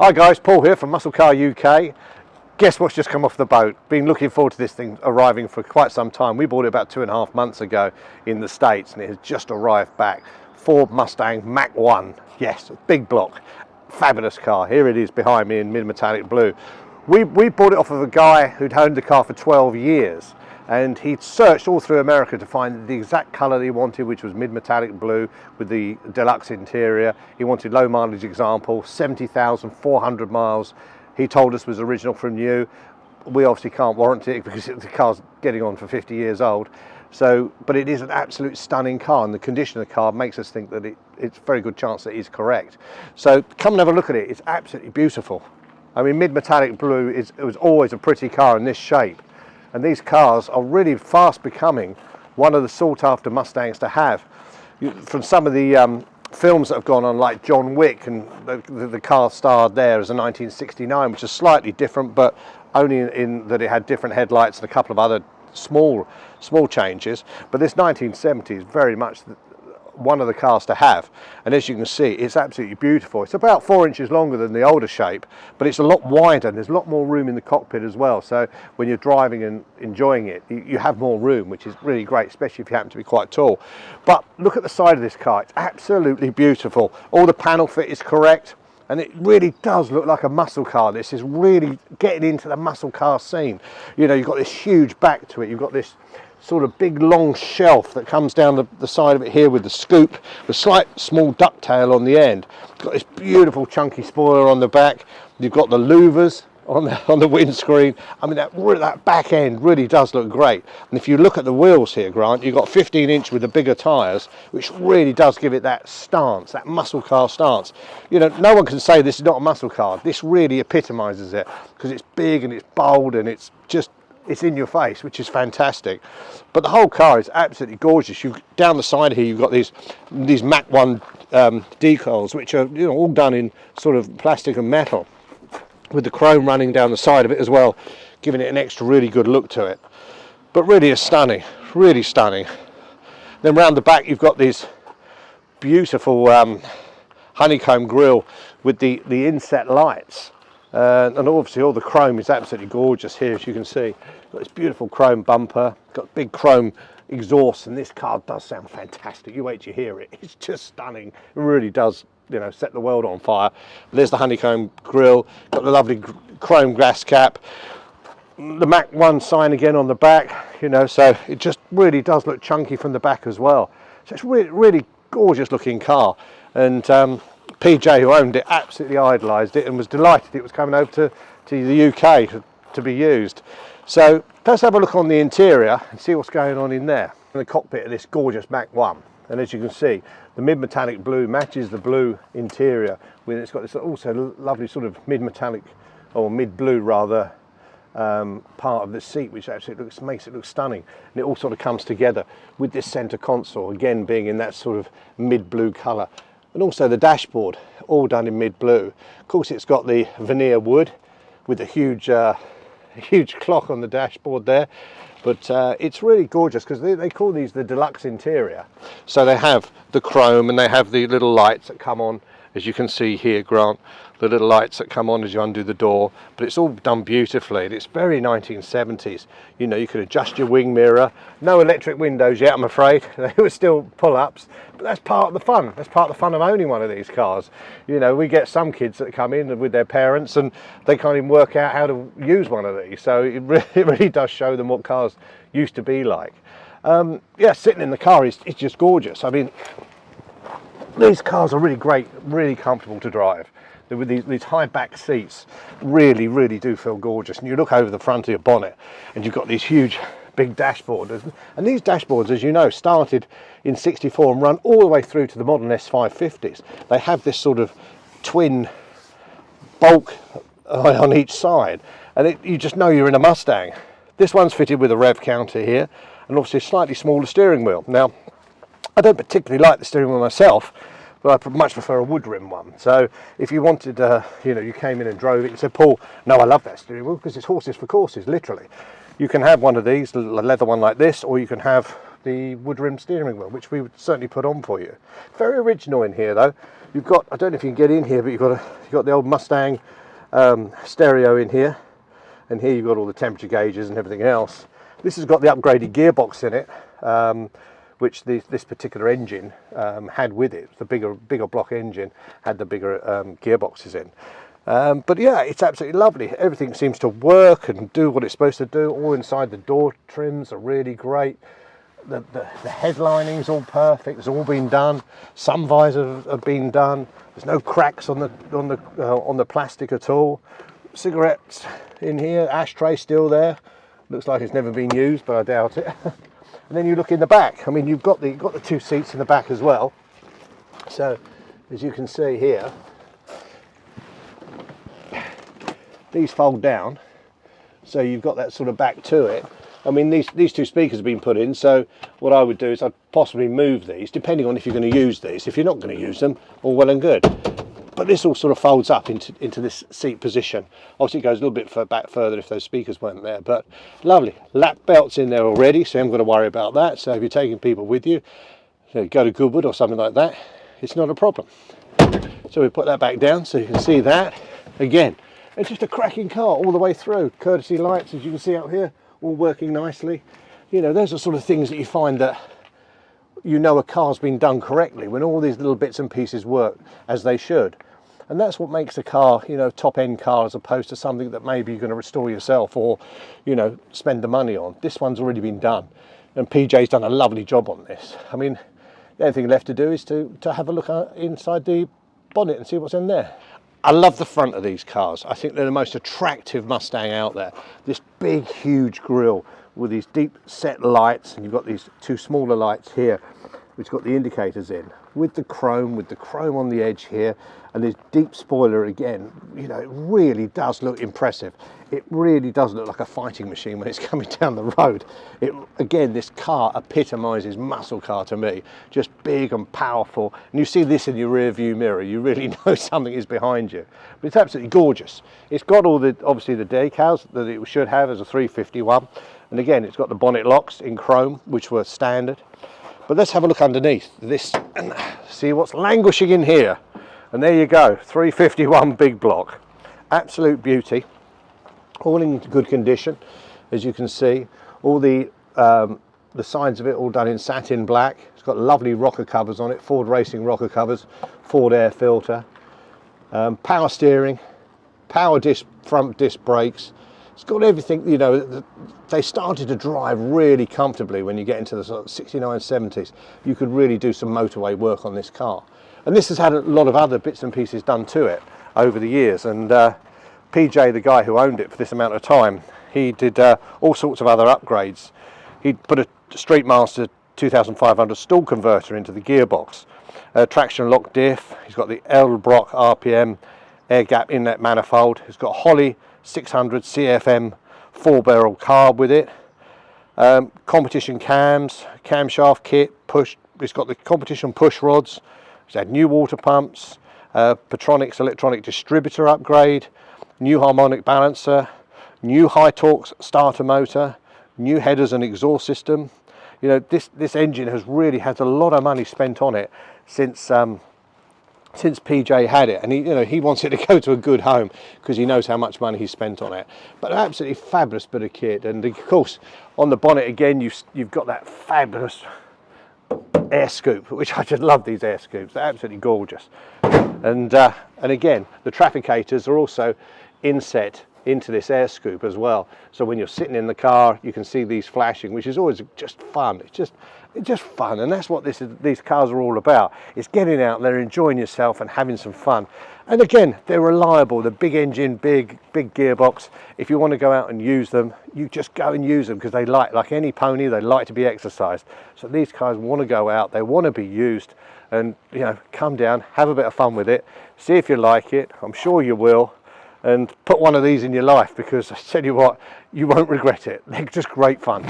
Hi guys, Paul here from Muscle Car UK. Guess what's just come off the boat? Been looking forward to this thing arriving for quite some time. We bought it about 2.5 months ago in the States and it has just arrived back. Ford Mustang Mach 1. Yes, big block. Fabulous car. Here it is behind me in mid-metallic blue. We bought it off of a guy who'd owned the car for 12 years. And he'd searched all through America to find the exact colour that he wanted, which was mid-metallic blue with the De-Luxe interior. He wanted low mileage example, 70,400 miles. He told us was original from new. We obviously can't warrant it because the car's getting on for 50 years old. So, but it is an absolute stunning car, and the condition of the car makes us think that it's a very good chance that it is correct. So come and have a look at it. It's absolutely beautiful. I mean, mid-metallic blue it was always a pretty car in this shape. And these cars are really fast becoming one of the sought-after Mustangs to have. From some of the films that have gone on, like John Wick, and the car starred there as a 1969, which is slightly different, but only in that it had different headlights and a couple of other small changes. But this 1970 is very much one of the cars to have, and as you can see, it's absolutely beautiful. It's about 4 inches longer than the older shape, but it's a lot wider and there's a lot more room in the cockpit as well. So when you're driving and enjoying it, you have more room, which is really great, especially if you happen to be quite tall. But look at the side of this car. It's absolutely beautiful. All the panel fit is correct, and it really does look like a muscle car. This is really getting into the muscle car scene. You know, you've got this huge back to it. You've got this sort of big long shelf that comes down the side of it here with the scoop, with slight small ducktail on the end. You've got this beautiful chunky spoiler on the back. You've got the louvers on the windscreen. I mean, that back end really does look great. And if you look at the wheels here, Grant, you've got 15-inch with the bigger tyres, which really does give it that stance, that muscle car stance. You know, no one can say this is not a muscle car. This really epitomises it because it's big and it's bold and it's in your face, which is fantastic. But the whole car is absolutely gorgeous. Down the side here, you've got these Mach 1 decals, which are all done in sort of plastic and metal, with the chrome running down the side of it as well, giving it an extra really good look to it. But really is stunning, really stunning. Then round the back, you've got these beautiful honeycomb grille with the inset lights. And obviously all the chrome is absolutely gorgeous here, as you can see. Got this beautiful chrome bumper, got big chrome exhaust, and this car does sound fantastic. You wait till you hear it. It's just stunning. It really does, set the world on fire. There's the honeycomb grille, got the lovely chrome grass cap, the Mach 1 sign again on the back, so it just really does look chunky from the back as well. So it's really, really gorgeous looking car. And PJ, who owned it, absolutely idolised it and was delighted it was coming over to the UK to be used. So let's have a look on the interior and see what's going on in there. In the cockpit of this gorgeous Mach 1, and as you can see, the mid-metallic blue matches the blue interior. It's got this also lovely sort of mid-metallic, or mid-blue rather, part of the seat, which actually makes it look stunning. And it all sort of comes together with this centre console, again being in that sort of mid-blue colour. And also the dashboard, all done in mid-blue. Of course, it's got the veneer wood with a huge clock on the dashboard there. But it's really gorgeous because they call these the De-Luxe interior. So they have the chrome and they have the little lights that come on, as you can see here, Grant, the little lights that come on as you undo the door. But it's all done beautifully. It's very 1970s. You can adjust your wing mirror. No electric windows yet, I'm afraid. They were still pull-ups. But that's part of the fun. That's part of the fun of owning one of these cars. We get some kids that come in with their parents and they can't even work out how to use one of these. So it really does show them what cars used to be like. Yeah, sitting in the car is just gorgeous. I mean, these cars are really great, really comfortable to drive. With these high back seats, really, really do feel gorgeous. And you look over the front of your bonnet and you've got these huge big dashboards. And these dashboards, as you know, started in '64 and run all the way through to the modern S550s. They have this sort of twin bulk on each side. And you just know you're in a Mustang. This one's fitted with a rev counter here and obviously a slightly smaller steering wheel. Now, I don't particularly like the steering wheel myself, but I much prefer a wood rim one. So if you wanted, you came in and drove it and said, Paul, no, I love that steering wheel because it's horses for courses, literally. You can have one of these, a leather one like this, or you can have the wood rim steering wheel, which we would certainly put on for you. Very original in here though. You've got, I don't know if you can get in here, but you've got the old Mustang stereo in here, and here you've got all the temperature gauges and everything else. This has got the upgraded gearbox in it, which this particular engine had with it. The bigger block engine had the bigger gearboxes in. But yeah, it's absolutely lovely. Everything seems to work and do what it's supposed to do. All inside the door trims are really great. The headlining's all perfect. It's all been done. Some visors have been done. There's no cracks on the plastic at all. Cigarettes in here. Ashtray still there. Looks like it's never been used, but I doubt it. And then you look in the back. I mean, you've got the 2 seats in the back as well. So as you can see here, these fold down. So you've got that sort of back to it. I mean, these 2 speakers have been put in, so what I would do is I'd possibly move these, depending on if you're going to use these. If you're not going to use them, all well and good. But this all sort of folds up into this seat position. Obviously it goes a little bit back further if those speakers weren't there, but lovely. Lap belts in there already, so you haven't got to worry about that. So if you're taking people with you, go to Goodrich or something like that, it's not a problem. So we put that back down so you can see that. Again, it's just a cracking car all the way through. Courtesy lights, as you can see out here, all working nicely. You know, those are sort of things that you find that you know a car's been done correctly, when all these little bits and pieces work as they should. And that's what makes a car, you know, top end car, as opposed to something that maybe you're going to restore yourself or, you know, spend the money on. This one's already been done, and PJ's done a lovely job on this. I mean, the only thing left to do is to have a look inside the bonnet and see what's in there. I love the front of these cars. I think they're the most attractive Mustang out there. This big, huge grille with these deep set lights, and you've got these 2 smaller lights here, which got the indicators in, with the chrome on the edge here, and this deep spoiler again. You know, it really does look impressive. It really does look like a fighting machine when it's coming down the road. Again, this car epitomizes muscle car to me. Just big and powerful. And you see this in your rear view mirror, you really know something is behind you. But it's absolutely gorgeous. It's got all the, obviously the decals that it should have as a 351. And again, it's got the bonnet locks in chrome, which were standard. But let's have a look underneath this and see what's languishing in here. And there you go, 351 big block. Absolute beauty. All in good condition, as you can see. All the sides of it all done in satin black. It's got lovely rocker covers on it, Ford Racing rocker covers, Ford air filter, power steering, power disc, front disc brakes. It's got everything, you know. They started to drive really comfortably when you get into the sort of 69, 70s. You could really do some motorway work on this car. And this has had a lot of other bits and pieces done to it over the years. And PJ, the guy who owned it for this amount of time, he did all sorts of other upgrades. He put a Streetmaster 2500 stall converter into the gearbox, traction lock diff. He's got the L-Brock RPM air gap inlet manifold. He's got Holly 600 CFM 4-barrel carb with it. Competition cams, camshaft kit, push. It's got the competition push rods. It's had new water pumps, Petronix electronic distributor upgrade, new harmonic balancer, new high torque starter motor, new headers and exhaust system. You know, this engine has really had a lot of money spent on it since PJ had it, and he wants it to go to a good home because he knows how much money he spent on it. But an absolutely fabulous bit of kit, and of course on the bonnet again you've got that fabulous air scoop, which I just love. These air scoops, they're absolutely gorgeous. And again, the trafficators are also inset into this air scoop as well, so when you're sitting in the car you can see these flashing, which is always just fun. It's just fun, and that's what these cars are all about. It's getting out there, enjoying yourself and having some fun. And again, they're reliable. The big engine, big gearbox. If you want to go out and use them, you just go and use them, because they like any pony, they like to be exercised. So these cars want to go out, they want to be used, and come down, have a bit of fun with it, see if you like it. I'm sure you will. And put one of these in your life, because I tell you what, you won't regret it. They're just great fun.